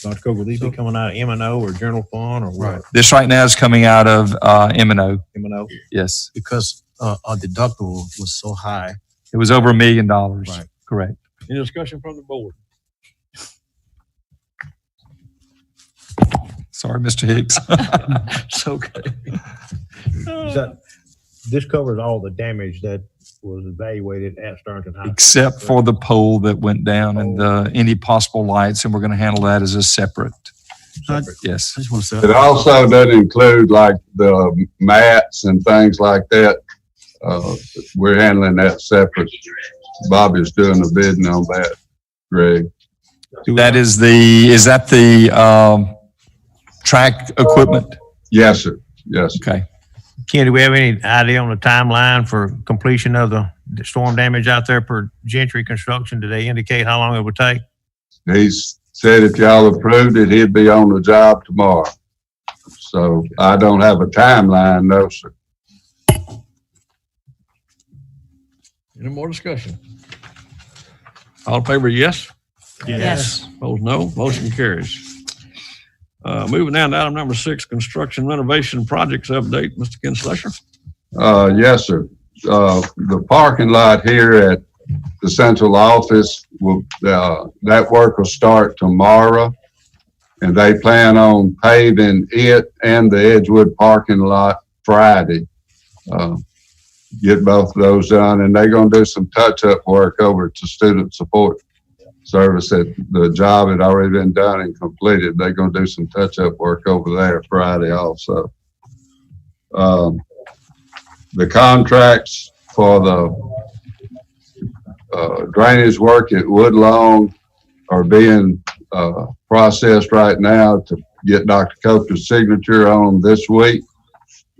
Dr. Coker, will these be coming out of M&O or general fund or what? This right now is coming out of M&O. M&O? Yes. Because our deductible was so high. It was over $1 million. Right. Correct. Any discussion from the board? Sorry, Mr. Hicks. It's okay. This covers all the damage that was evaluated at Sterlington High School. Except for the pole that went down and any possible lights, and we're going to handle that as a separate. Yes. I just want to say, It also doesn't include like the mats and things like that. We're handling that separate. Bobby's doing the bidding on that, Greg. That is that the track equipment? Yes, sir. Yes. Okay. Ken, do we have any idea on the timeline for completion of the storm damage out there per Gentry Construction? Did they indicate how long it would take? He said if y'all approved it, he'd be on the job tomorrow. So I don't have a timeline, no, sir. Any more discussion? All in favor, yes? Yes. Opposed, no. Motion carries. Moving down to item number 6, construction renovation projects update. Mr. Ken Slusher. Yes, sir. The parking lot here at the central office will, that work will start tomorrow. And they plan on paving it and the Edgewood parking lot Friday. Get both of those done, and they're gonna do some touch-up work over to Student Support Service. That the job had already been done and completed. They're gonna do some touch-up work over there Friday also. The contracts for the drainage work at Woodlawn are being processed right now to get Dr. Coker's signature on this week,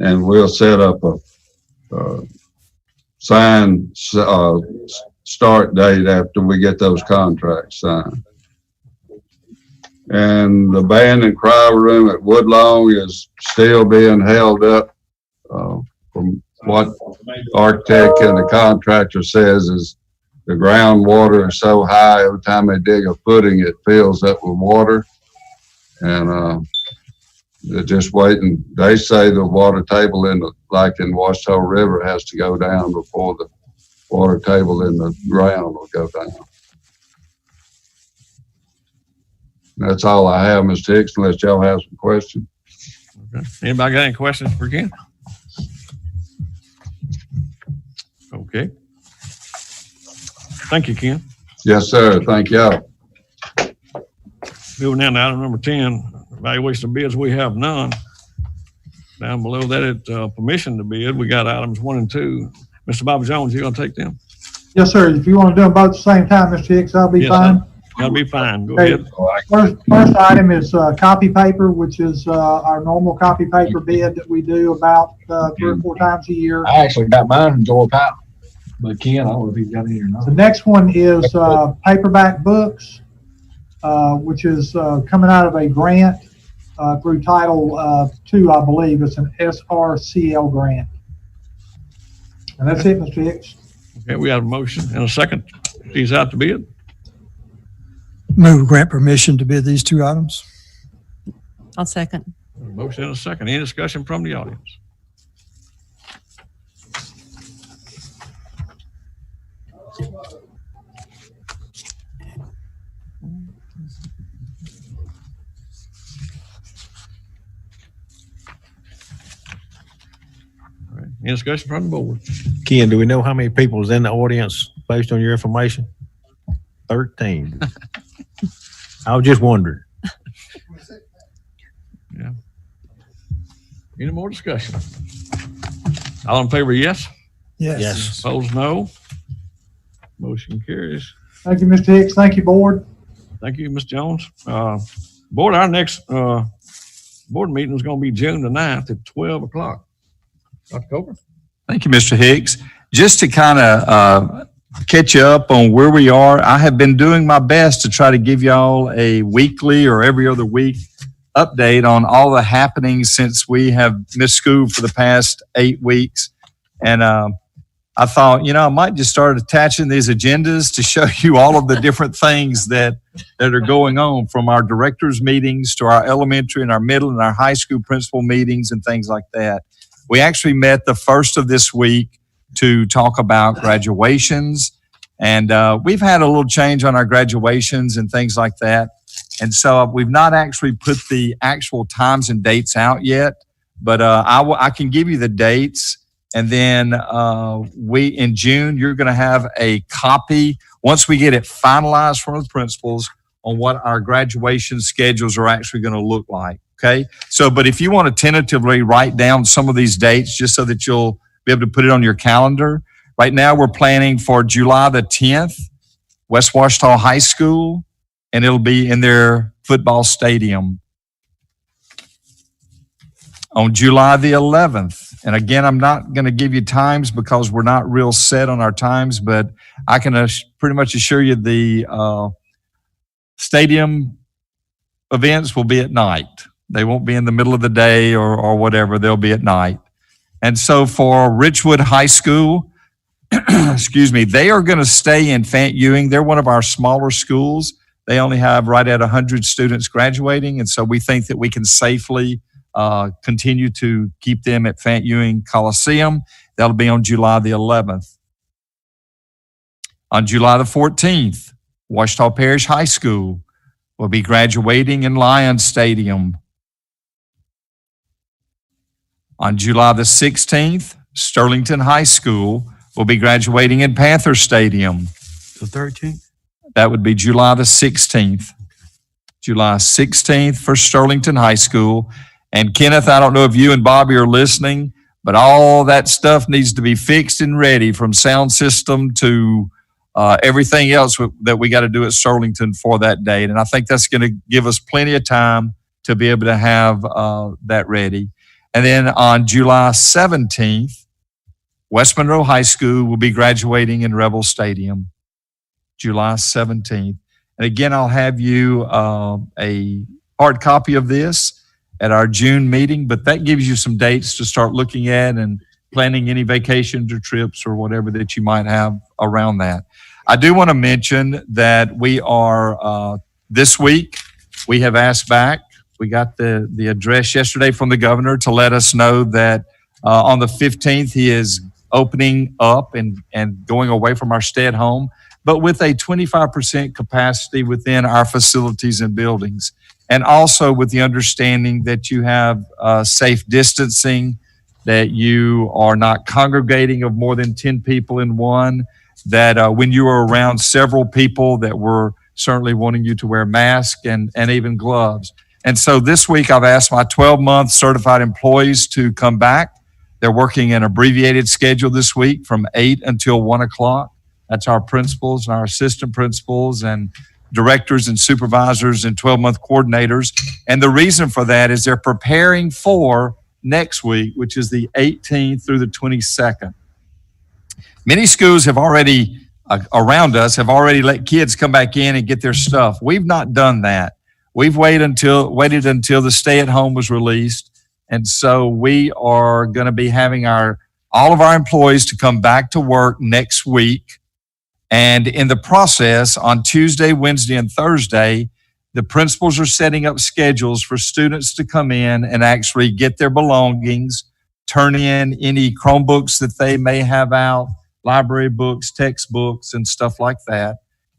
and we'll set up a signed start date after we get those contracts signed. And the band and choir room at Woodlawn is still being held up from what architect and the contractor says is the groundwater is so high, every time they dig a footing, it fills up with water. And they're just waiting. They say the water table like in Ouachita River has to go down before the water table in the ground will go down. That's all I have, Mr. Hicks, unless y'all have some questions. Okay. Anybody got any questions for Ken? Okay. Thank you, Ken. Yes, sir. Thank y'all. Moving down to item number 10, evaluation of bids. We have none. Down below that, it's permission to bid. We got items 1 and 2. Mr. Bobby Jones, you gonna take them? Yes, sir. If you want to do them both at the same time, Mr. Hicks, I'll be Yes, fine. That'll be fine. Go Okay. ahead. First item is copy paper, which is our normal copy paper bid that we do about 3 or 4 times a year. I actually got mine from Joel Powell, but Ken, I don't know if he's got any or not. The next one is paperback books, which is coming out of a grant through Title II, I believe. It's an SRCL grant. And that's it, Mr. Hicks. Okay, we have a motion and a second. These out to bid. Move grant permission to bid these 2 items. I'll second. A motion and a second. Any discussion from the audience? All right. Any discussion from the board? Ken, do we know how many people is in the audience based on your information? 13. I was just wondering. Yeah. Any more discussion? All in favor, yes? Yes. Opposed, no. Motion carries. Thank you, Mr. Hicks. Thank you, board. Thank you, Ms. Jones. Board, our next board meeting is going to be June the 9th at 12 o'clock. Dr. Coker? Thank you, Mr. Hicks. Just to kind of catch you up on where we are, I have been doing my best to try to give y'all a weekly or every other week update on all the happenings since we have missed school for the past 8 weeks. And I thought, I might just start attaching these agendas to show you all of the different things that are going on, from our directors meetings to our elementary and our middle and our high school principal meetings and things like that. We actually met the first of this week to talk about graduations. And we've had a little change on our graduations and things like that. And so we've not actually put the actual times and dates out yet, but I can give you the dates. And then in June, you're going to have a copy, once we get it finalized from the principals, on what our graduation schedules are actually going to look like. Okay. So, but if you want to tentatively write down some of these dates, just so that you'll be able to put it on your calendar. Right now, we're planning for July the 10th, West Ouachita High School, and it'll be in their football stadium. On July the 11th, and again, I'm not going to give you times because we're not real set on our times, but I can pretty much assure you the stadium events will be at night. They won't be in the middle of the day or whatever. They'll be at night. And so for Richwood High School, excuse me, they are going to stay in Fant Ewing. They're one of our smaller schools. They only have right at 100 students graduating. And so we think that we can safely continue to keep them at Fant Ewing Coliseum. That'll be on July the 11th. On July the 14th, Ouachita Parish High School will be graduating in Lions Stadium. On July the 16th, Sterlington High School will be graduating in Panther Stadium. The 13th? That would be July the 16th. July 16th for Sterlington High School. And Kenneth, I don't know if you and Bobby are listening, but all that stuff needs to be fixed and ready, from sound system to everything else that we got to do at Sterlington for that date. And I think that's going to give us plenty of time to be able to have that ready. And then on July 17th, West Monroe High School will be graduating in Rebel Stadium, July 17th. And again, I'll have you a hard copy of this at our June meeting, but that gives you some dates to start looking at and planning any vacations or trips or whatever that you might have around that. I do want to mention that we are, this week, we have asked back. We got the address yesterday from the governor to let us know that on the 15th, he is opening up and going away from our stay at home, but with a 25% capacity within our facilities and buildings. And also with the understanding that you have safe distancing, that you are not congregating of more than 10 people in one, that when you are around several people, that we're certainly wanting you to wear masks and even gloves. And so this week I've asked my 12-month certified employees to come back. They're working an abbreviated schedule this week from 8 until 1 o'clock. That's our principals and our assistant principals and directors and supervisors and 12-month coordinators. And the reason for that is they're preparing for next week, which is the 18th through the 22nd. Many schools have already, around us, have already let kids come back in and get their stuff. We've not done that. We've waited until the stay-at-home was released. And so we are going to be having all of our employees to come back to work next week. And in the process, on Tuesday, Wednesday, and Thursday, the principals are setting up schedules for students to come in and actually get their belongings, turn in any Chromebooks that they may have out, library books, textbooks, and stuff like that.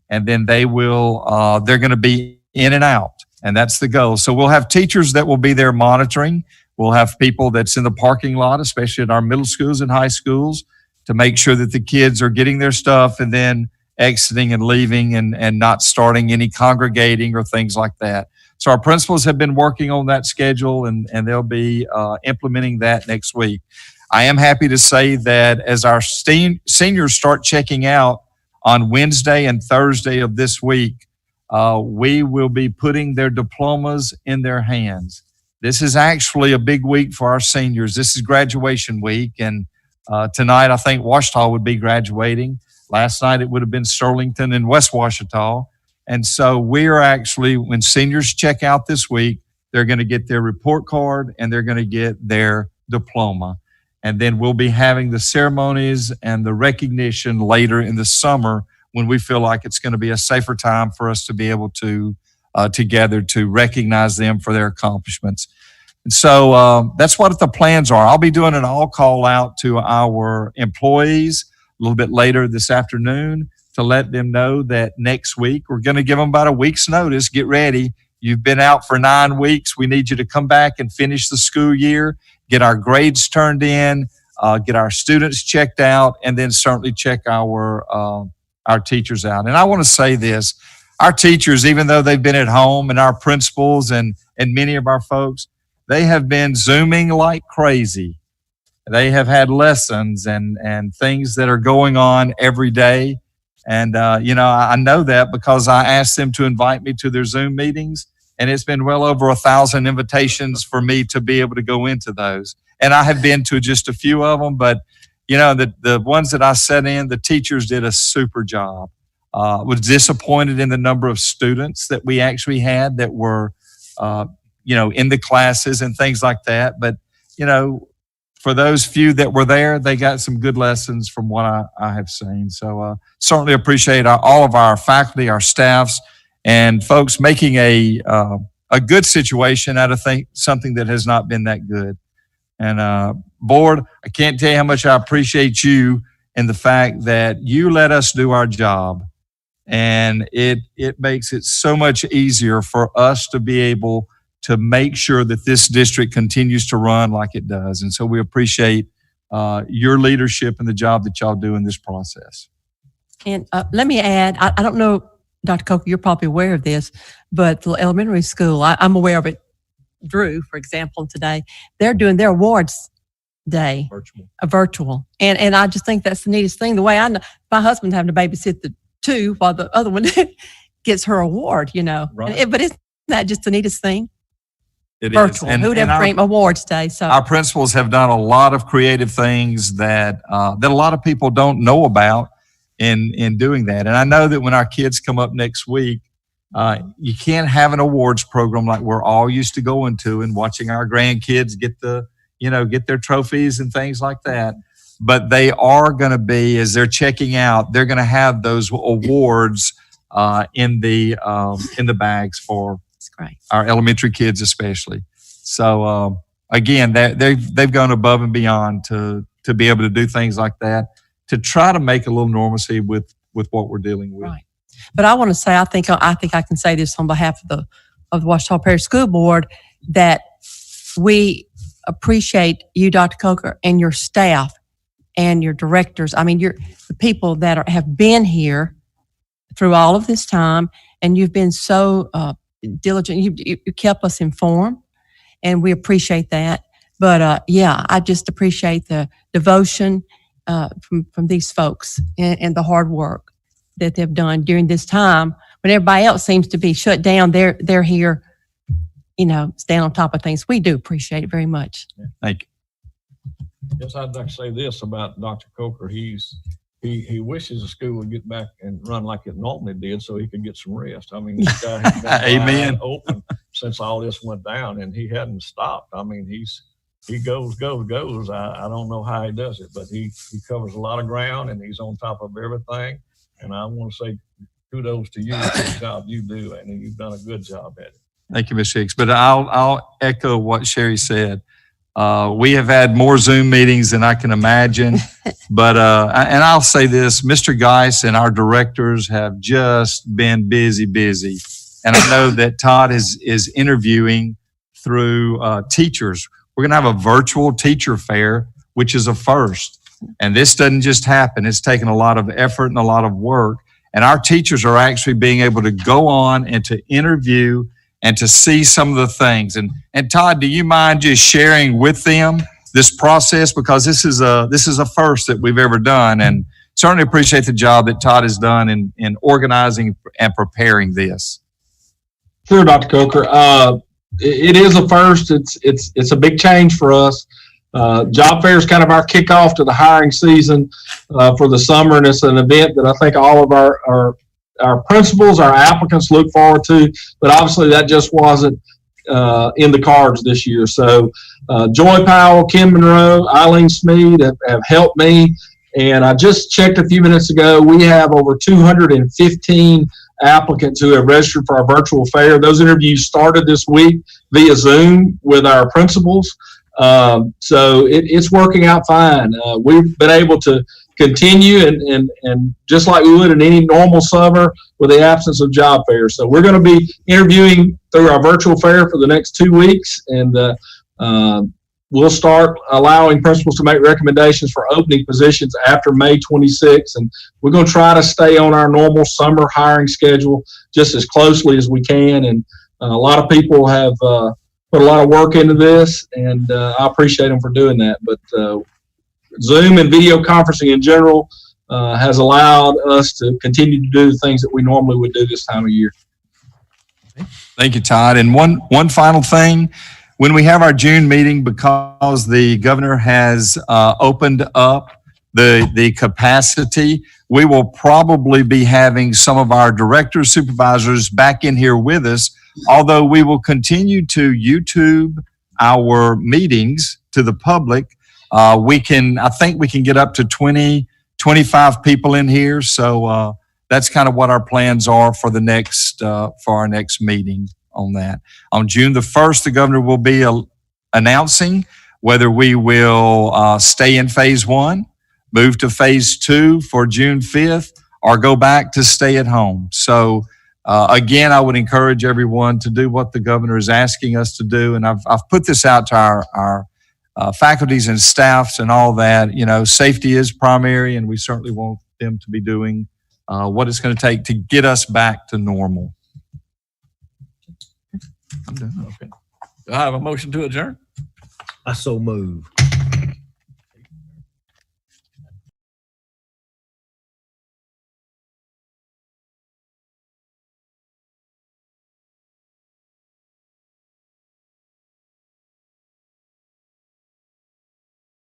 And then they're going to be in and out. And that's the goal. So we'll have teachers that will be there monitoring. We'll have people that's in the parking lot, especially at our middle schools and high schools, to make sure that the kids are getting their stuff and then exiting and leaving and not starting any congregating or things like that. So our principals have been working on that schedule and they'll be implementing that next week. I am happy to say that as our seniors start checking out on Wednesday and Thursday of this week, we will be putting their diplomas in their hands. This is actually a big week for our seniors. This is graduation week, and tonight I think Ouachita would be graduating. Last night it would have been Sterlington and West Ouachita. And so we are actually, when seniors check out this week, they're going to get their report card and they're going to get their diploma. And then we'll be having the ceremonies and the recognition later in the summer when we feel like it's going to be a safer time for us to be able to together to recognize them for their accomplishments. And so that's what the plans are. I'll be doing an all call out to our employees a little bit later this afternoon to let them know that next week we're going to give them about a week's notice. Get ready. You've been out for 9 weeks. We need you to come back and finish the school year, get our grades turned in, get our students checked out, and then certainly check our teachers out. And I want to say this, our teachers, even though they've been at home, and our principals and many of our folks, they have been Zooming like crazy. They have had lessons and things that are going on every day. And, I know that because I asked them to invite me to their Zoom meetings, and it's been well over 1,000 invitations for me to be able to go into those. And I have been to just a few of them, but, the ones that I sat in, the teachers did a super job. Was disappointed in the number of students that we actually had that were, in the classes and things like that. But, for those few that were there, they got some good lessons from what I have seen. So certainly appreciate all of our faculty, our staffs, and folks making a good situation out of something that has not been that good. And board, I can't tell you how much I appreciate you in the fact that you let us do our job, and it makes it so much easier for us to be able to make sure that this district continues to run like it does. And so we appreciate your leadership and the job that y'all do in this process. And let me add, I don't know, Dr. Coker, you're probably aware of this, but the elementary school, I'm aware of it. Drew, for example, today, they're doing their awards day, virtual. And I just think that's the neatest thing. The way I know, my husband having to babysit the two while the other one gets her award, you know. Right. But isn't that just the neatest thing? It virtual. is. Who'd ever dream awards day? So our principals have done a lot of creative things that that a lot of people don't know about in doing that. And I know that when our kids come up next week, you can't have an awards program like we're all used to going to and watching our grandkids get their trophies and things like that. But they are going to be, as they're checking out, they're going to have those awards in the bags for our elementary kids, especially. So again, they've gone above and beyond to be able to do things like that, to try to make a little normalcy with what we're dealing with. Right. But I want to say, I think I can say this on behalf of the Ouachita Parish School Board, that we appreciate you, Dr. Coker, and your staff and your directors. I mean, you're the people that have been here through all of this time, and you've been so diligent. You kept us informed, and we appreciate that. But yeah, I just appreciate the devotion from these folks and the hard work that they've done during this time when everybody else seems to be shut down. They're here, staying on top of things. We do appreciate it very much. Thank you. Yes, I'd like to say this about Dr. Coker. He wishes the school would get back and run like it normally did so he could get some rest. I mean, this guy has been Amen. open since all this went down, and he hadn't stopped. I mean, he goes. I don't know how he does it, but he covers a lot of ground, and he's on top of everything. And I want to say kudos to you for the job you do, and you've done a good job at it. Thank you, Ms. Hicks. But I'll echo what Sherry said. We have had more Zoom meetings than I can imagine. But and I'll say this, Mr. Geis and our directors have just been busy. And I know that Todd is interviewing through teachers. We're going to have a virtual teacher fair, which is a first. And this doesn't just happen. It's taken a lot of effort and a lot of work. And our teachers are actually being able to go on and to interview and to see some of the things. And Todd, do you mind just sharing with them this process? Because this is a first that we've ever done. And certainly appreciate the job that Todd has done in organizing and preparing this. Sure, Dr. Coker. It is a first. It's a big change for us. Job fair is kind of our kickoff to the hiring season for the summer, and it's an event that I think all of our principals, our applicants look forward to, but obviously that just wasn't in the cards this year. So Joy Powell, Kim Monroe, Eileen Smead have helped me, and I just checked a few minutes ago. We have over 215 applicants who have registered for our virtual fair. Those interviews started this week via Zoom with our principals. So it's working out fine. We've been able to continue and just like we would in any normal summer with the absence of job fairs. So we're going to be interviewing through our virtual fair for the next 2 weeks, and we'll start allowing principals to make recommendations for opening positions after May 26th. And we're going to try to stay on our normal summer hiring schedule just as closely as we can. And a lot of people have put a lot of work into this, and I appreciate them for doing that. But Zoom and video conferencing in general has allowed us to continue to do the things that we normally would do this time of year. Thank you, Todd. And one final thing, when we have our June meeting, because the governor has opened up the capacity, we will probably be having some of our directors, supervisors back in here with us, although we will continue to YouTube our meetings to the public. I think we can get up to 20, 25 people in here. So that's kind of what our plans are for our next meeting on that. On June the 1st, the governor will be announcing whether we will stay in phase one, move to phase 2 for June 5th, or go back to stay at home. So again, I would encourage everyone to do what the governor is asking us to do. And I've put this out to our faculties and staffs and all that. You know, safety is primary, and we certainly want them to be doing what it's going to take to get us back to normal. I'm done. Okay. Do I have a motion to adjourn? I so move.